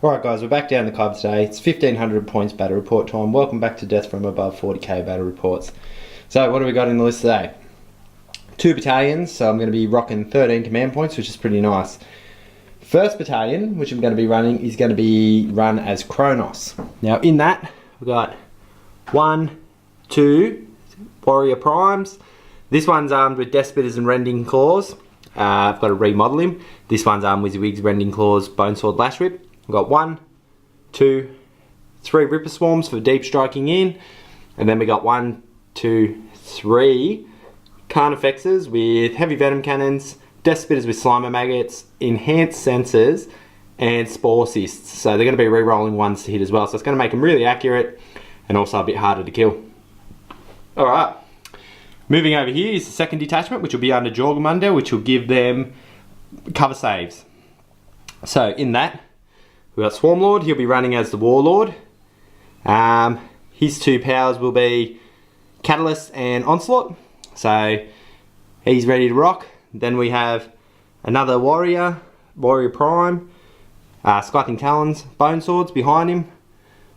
Alright guys, we're back down the club today. It's 1500 points battle report time. Welcome back to Death from Above 40k battle reports. So what have we got in the list today? 2 battalions, so I'm going to be rocking 13 command points, which is pretty nice. First battalion, which I'm going to be running, is going to be run as Kronos. Now in that, we've got 1, 2 warrior primes. This one's armed with Death Spitters and Rending Claws. I've got to remodel him. This one's armed with Wizzywigs, Rending Claws, Bone Sword, Lash Whip. We've got 1, 2, 3 Ripper Swarms for deep striking in, and then we got 1, 2, 3 Carnifexes with heavy venom cannons, Death Spitters with Slimer maggots, enhanced sensors, and spore cysts. So they're going to be re-rolling ones to hit as well. So it's going to make them really accurate and also a bit harder to kill. Alright, moving over here is the second detachment, which will be under Jorgamunda, which will give them cover saves. So in that, we've got Swarmlord. He'll be running as the Warlord. His 2 powers will be Catalyst and Onslaught. So he's ready to rock. Then we have another Warrior Prime, Scything Talons, Bone Swords behind him.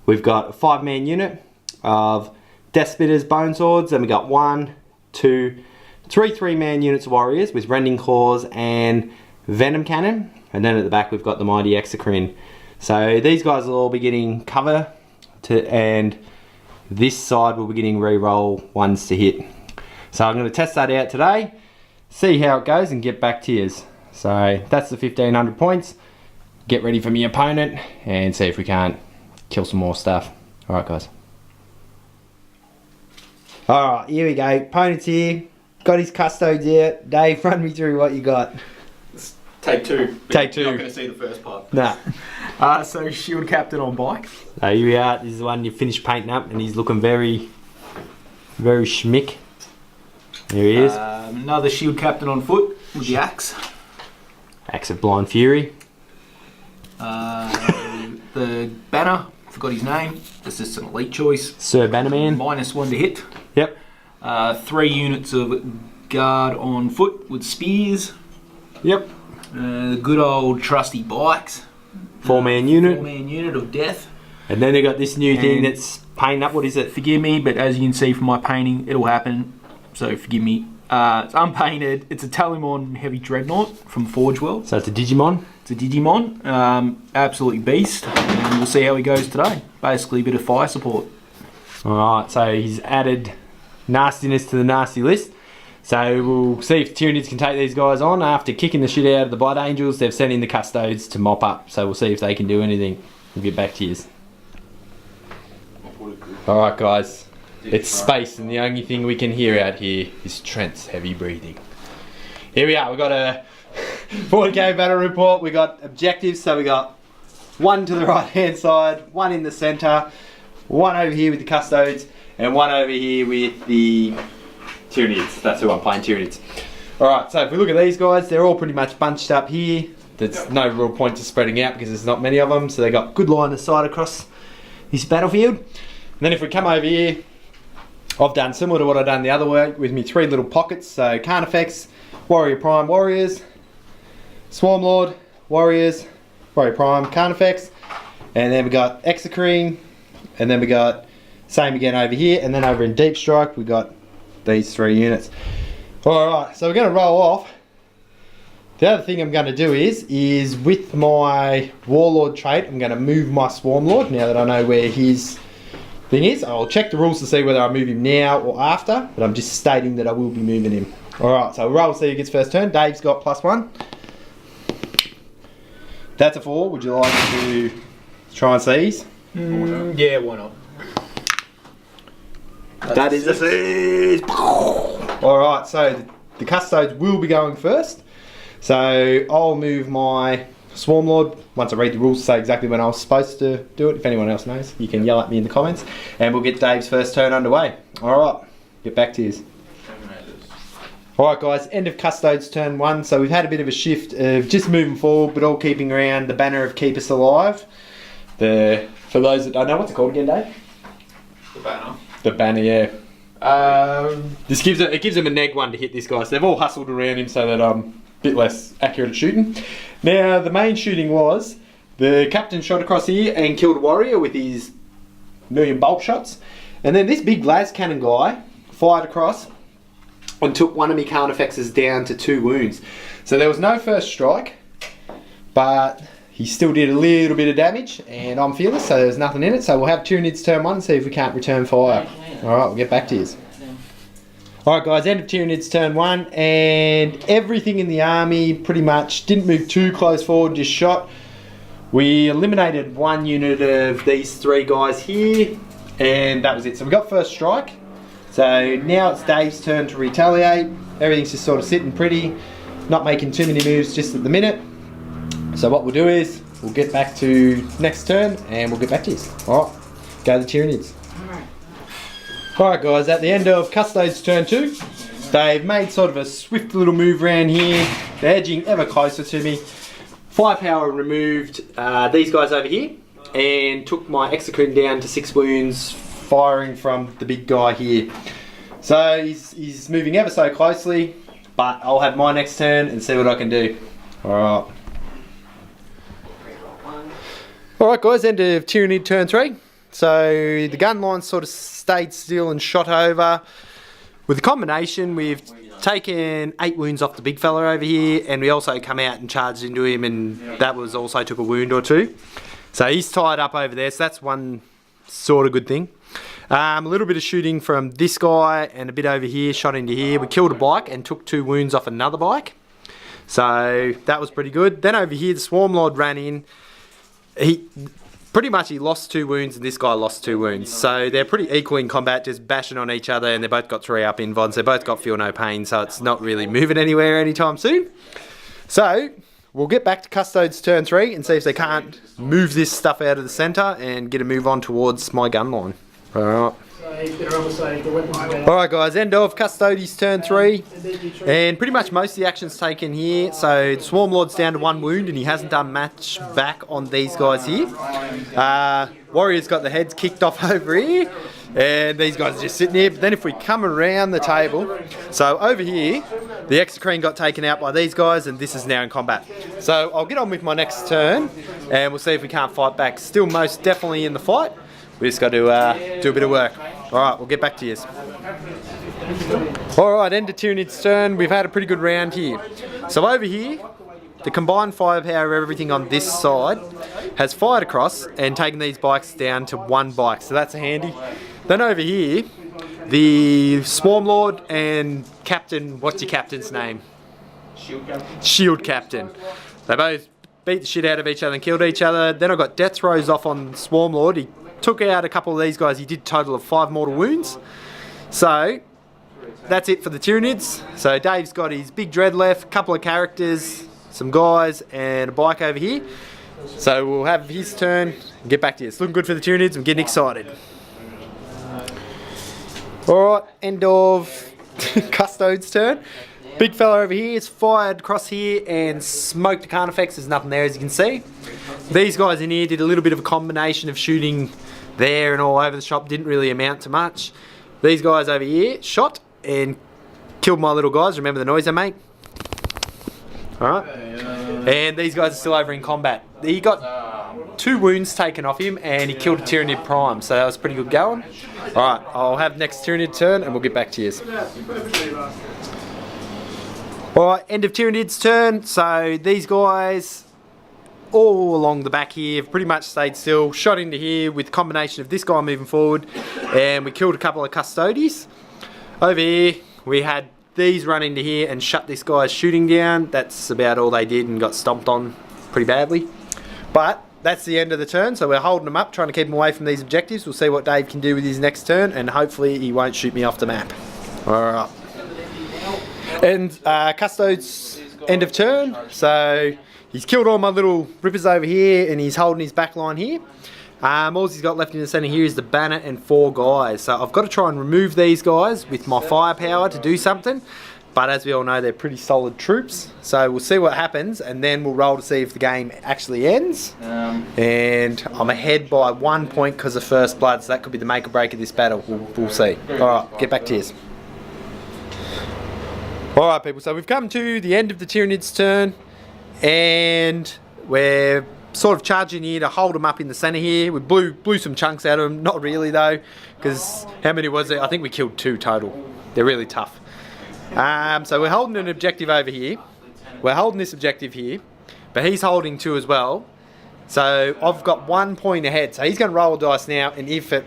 We've got a 5-man unit of Death Spitters, Bone Swords. Then we got 1, 2, 3 3-man units of Warriors with Rending Claws and Venom Cannon. And then at the back we've got the mighty Exocrine. So these guys will all be getting cover and this side will be getting re-roll ones to hit. So I'm going to test that out today, see how it goes and get back to yous. So that's the 1500 points. Get ready for my opponent and see if we can't kill some more stuff. Alright guys. Alright, here we go. Opponent's here. Got his Custodes out. Dave, run me through what you got. Take 2. Take 2. You're not going to see the first part. Nah. So Shield Captain on bike. So here we are. This is the one you finished painting up and he's looking very, very schmick. There he is. Another Shield Captain on foot with the axe. Axe of Blind Fury. The Banner, forgot his name. This is an elite choice. Sir Bannerman. -1 to hit. Yep. 3 units of guard on foot with spears. Yep. The good old trusty bikes. 4-man unit. 4-man unit of death. And then they got this new thing that's painting up. What is it? Forgive me, but as you can see from my painting, it'll happen. So forgive me. It's unpainted. It's a Talimon Heavy Dreadnought from Forge World. So it's a Digimon. It's a Digimon. Absolutely beast. And we'll see how he goes today. Basically a bit of fire support. Alright, so he's added nastiness to the nasty list. So we'll see if Tyranids can take these guys on. After kicking the shit out of the Blood Angels, they've sent in the Custodes to mop up. So we'll see if they can do anything. We'll get back to you. Alright guys, it's space and the only thing we can hear out here is Trent's heavy breathing. Here we are, we've got a 40k battle report. We got objectives, so we got 1 to the right hand side, 1 in the centre, 1 over here with the Custodes, and 1 over here with the Tyranids. That's who I'm playing, Tyranids. Alright, so if we look at these guys, they're all pretty much bunched up here. There's no real point to spreading out because there's not many of them, so they got good line of sight across this battlefield. And then if we come over here, I've done similar to what I've done the other way with me 3 little pockets. So Carnifex, Warrior Prime, Warriors, Swarmlord, Warriors, Warrior Prime, Carnifex, and then we got Exocrine, and then we got same again over here, and then over in Deep Strike we got these 3 units. Alright, so we're going to roll off. The other thing I'm going to do is with my Warlord trait, I'm going to move my Swarmlord now that I know where his thing is. I'll check the rules to see whether I move him now or after, but I'm just stating that I will be moving him. Alright, so we'll roll, see who gets first turn. Dave's got +1. That's a 4. Would you like to try and seize? Yeah, why not? That is a seize. Alright, so the Custodes will be going first. So I'll move my Swarmlord once I read the rules to say exactly when I was supposed to do it. If anyone else knows, you can yell at me in the comments. And we'll get Dave's first turn underway. Alright, get back to you. Alright guys, end of Custodes turn 1. So we've had a bit of a shift of just moving forward, but all keeping around the banner of Keep Us Alive. For those that don't know, what's it called again, Dave? The banner. The banner, yeah. This gives them a neg 1 to hit this guy. So they've all hustled around him so that bit less accurate at shooting. Now the main shooting was The captain shot across here and killed a warrior with his million bolt shots. And then this big las cannon guy fired across and took one of my Carnifexes down to 2 wounds. So there was no first strike, but he still did a little bit of damage, and I'm fearless, so there's nothing in it. So we'll have Tyranids turn 1 and see if we can't return fire. Alright, we'll get back to you. Alright guys, end of Tyranids turn 1, and everything in the army pretty much didn't move too close forward, just shot. We eliminated 1 unit of these 3 guys here, and that was it. So we got first strike. So now it's Dave's turn to retaliate. Everything's just sort of sitting pretty, not making too many moves just at the minute. So what we'll do is, we'll get back to next turn and we'll get back to you. Alright, go the Tyranids. Alright guys, at the end of Custodes turn 2, they've made sort of a swift little move around here. They're edging ever closer to me. Firepower removed these guys over here and took my Exocrine down to 6 wounds, firing from the big guy here. So he's moving ever so closely, but I'll have my next turn and see what I can do. Alright. Alright guys, end of Tyranid turn 3. So the gun line sort of stayed still and shot over. With the combination, we've taken 8 wounds off the big fella over here, and we also come out and charged into him, and that was also took a wound or 2. So he's tied up over there, so that's one sort of good thing. A little bit of shooting from this guy and a bit over here, shot into here. We killed a bike and took 2 wounds off another bike. So that was pretty good. Then over here, the Swarm Lord ran in. He lost 2 wounds and this guy lost 2 wounds. So they're pretty equal in combat, just bashing on each other, and they both got 3 up invons. They both got feel no pain, so it's not really moving anywhere anytime soon. So we'll get back to Custodes turn 3 and see if they can't move this stuff out of the centre and get a move on towards my gun line. Alright. Alright guys, end of Custodes turn 3, and pretty much most of the action's taken here. So the Swarm Lord's down to 1 wound and he hasn't done much back on these guys here. Warrior's got the heads kicked off over here, and these guys are just sitting here. But then if we come around the table, so over here the Exocrine got taken out by these guys, and this is now in combat. So I'll get on with my next turn and we'll see if we can't fight back. Still most definitely in the fight. We just got to do a bit of work. Alright, we'll get back to you. Alright, end of Tyranid's turn. We've had a pretty good round here. So over here, the combined firepower of everything on this side has fired across and taken these bikes down to 1 bike. So that's handy. Then over here, the Swarm Lord and Captain, what's your captain's name? Shield Captain. They both beat the shit out of each other and killed each other. Then I got death throws off on Swarm Lord. He took out a couple of these guys. He did a total of 5 mortal wounds. So that's it for the Tyranids. So Dave's got his big dread left, a couple of characters, some guys, and a bike over here. So we'll have his turn and get back to you. It's looking good for the Tyranids. I'm getting excited. Alright, end of Custodes turn. Big fella over here is fired across here and smoked a Carnifex. There's nothing there, as you can see. These guys in here did a little bit of a combination of shooting there and all over the shop. Didn't really amount to much. These guys over here shot and killed my little guys. Remember the noise they make? Alright. And these guys are still over in combat. He got 2 wounds taken off him and he killed a Tyranid Prime. So that was pretty good going. Alright, I'll have next Tyranid turn and we'll get back to you. Alright, end of Tyranid's turn. So these guys all along the back here have pretty much stayed still. Shot into here with a combination of this guy moving forward, and we killed a couple of Custodes. Over here we had these run into here and shut this guy's shooting down. That's about all they did, and got stomped on pretty badly. But that's the end of the turn, so we're holding them up, trying to keep them away from these objectives. We'll see what Dave can do with his next turn, and hopefully he won't shoot me off the map. Alright. And Custodes end of turn. So he's killed all my little rippers over here and he's holding his back line here. All he's got left in the centre here is the banner and 4 guys. So I've got to try and remove these guys with my firepower to do something. But as we all know, they're pretty solid troops. So we'll see what happens and then we'll roll to see if the game actually ends. And I'm ahead by 1 point because of first blood. So that could be the make or break of this battle. We'll see. Alright, get back to you. Alright people, so we've come to the end of the Tyranids turn and we're sort of charging here to hold them up in the centre here. We blew some chunks out of them, not really though, because how many was it? I think we killed 2 total. They're really tough. So we're holding an objective over here. We're holding this objective here, but he's holding 2 as well. So I've got 1 point ahead. So he's going to roll a dice now, and if it...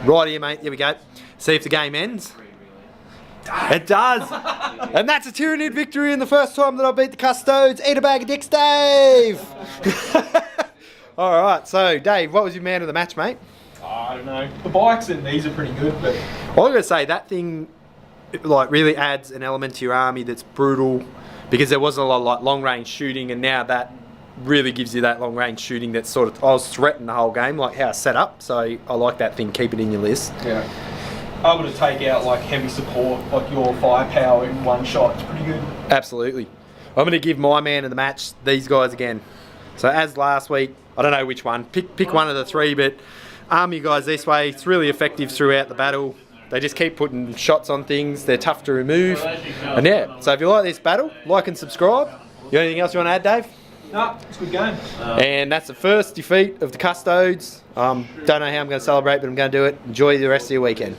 Right here, mate. Here we go. See if the game ends. It does. And that's a Tyranid victory in the first time that I beat the Custodes. Eat a bag of dicks, Dave. All right. So, Dave, what was your man of the match, mate? I don't know. The bikes and these are pretty good, but... I'm going to say that thing like really adds an element to your army that's brutal, because there wasn't a lot of like long range shooting, and now that really gives you that long range shooting that's sort of, I was threatened the whole game, like how it's set up, so I like that thing, keep it in your list. Yeah. Able to take out like heavy support, like your firepower in one shot, it's pretty good. Absolutely. I'm going to give my man of the match these guys again. So as last week, I don't know which one, pick one of the 3, but arm you guys this way, it's really effective throughout the battle. They just keep putting shots on things, they're tough to remove. And yeah, so if you like this battle, like and subscribe. You got anything else you want to add, Dave? No, it's a good game. And that's the first defeat of the Custodes. Don't know how I'm going to celebrate, but I'm going to do it. Enjoy the rest of your weekend.